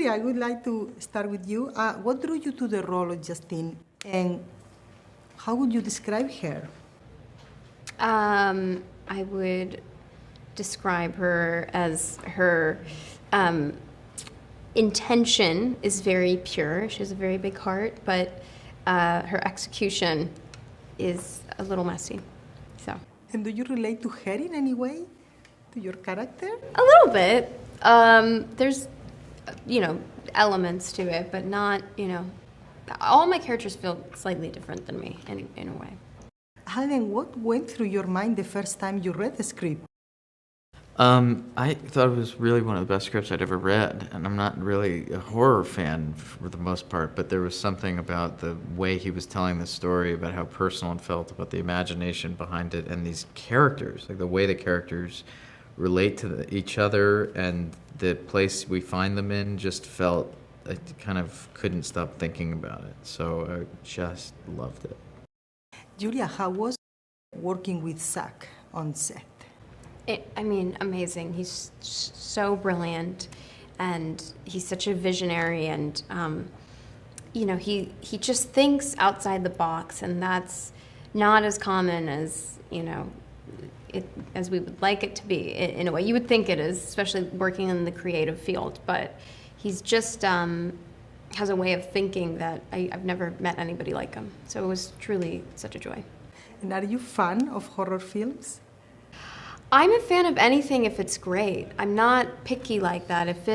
Julia, I would like to start with you. What drew you to the role of Justine, and how would you describe her? I would describe her as her intention is very pure. She has a very big heart, but her execution is a little messy. So. And do you relate to her in any way? To your character? A little bit. There's, elements to it, but not, all my characters feel slightly different than me in a way. Helen, what went through your mind the first time you read the script? I thought it was really one of the best scripts I'd ever read, and I'm not really a horror fan for the most part, but there was something about the way he was telling the story, about how personal it felt, about the imagination behind it, and these characters, like the way the characters relate to each other, and the place we find them in just felt, I kind of couldn't stop thinking about it, so I just loved it. Julia, how was working with Zach on set? Amazing. He's so brilliant, and he's such a visionary, and he just thinks outside the box, and that's not as common as as we would like it to be. In a way, you would think it is, especially working in the creative field. But he's just has a way of thinking that I've never met anybody like him. So it was truly such a joy. And are you a fan of horror films? I'm a fan of anything if it's great. I'm not picky like that. If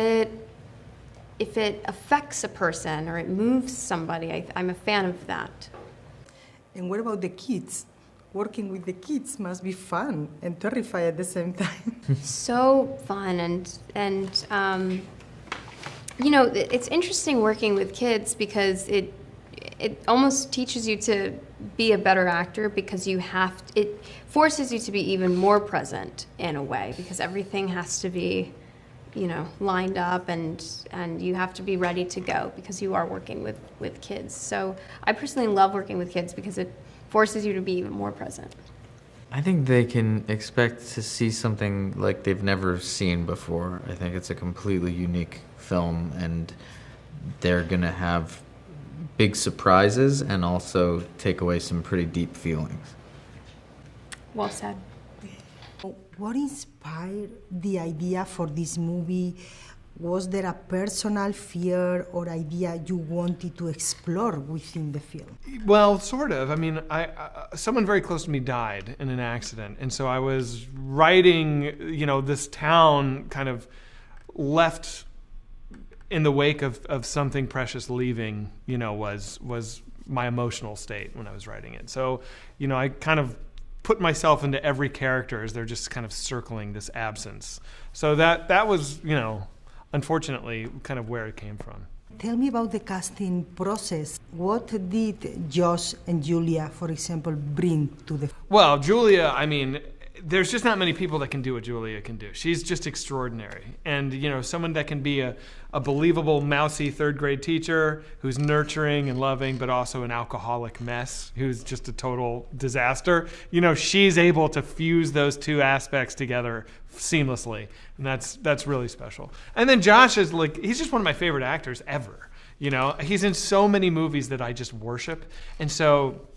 it affects a person or it moves somebody, I'm a fan of that. And what about the kids? Working with the kids must be fun and terrifying at the same time. So fun, and it's interesting working with kids because it almost teaches you to be a better actor, because it forces you to be even more present in a way, because everything has to be, lined up, and you have to be ready to go because you are working with kids. So I personally love working with kids because it forces you to be even more present. I think they can expect to see something like they've never seen before. I think it's a completely unique film, and they're gonna have big surprises and also take away some pretty deep feelings. Well said. What inspired the idea for this movie? Was there a personal fear or idea you wanted to explore within the film? Well, sort of. Someone very close to me died in an accident, and so I was writing, this town kind of left in the wake of something precious leaving, was my emotional state when I was writing it. So, I kind of put myself into every character as they're just kind of circling this absence. So that was, unfortunately, kind of where it came from. Tell me about the casting process. What did Josh and Julia, for example, bring to the... Well, Julia, there's just not many people that can do what Julia can do. She's just extraordinary. And, someone that can be a believable, mousy third-grade teacher who's nurturing and loving, but also an alcoholic mess who's just a total disaster. She's able to fuse those two aspects together seamlessly, and that's really special. And then Josh is he's just one of my favorite actors ever. He's in so many movies that I just worship, and so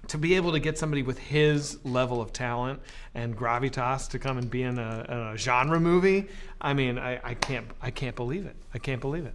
to be able to get somebody with his level of talent and gravitas to come and be in a genre movie, I can't believe it. I can't believe it.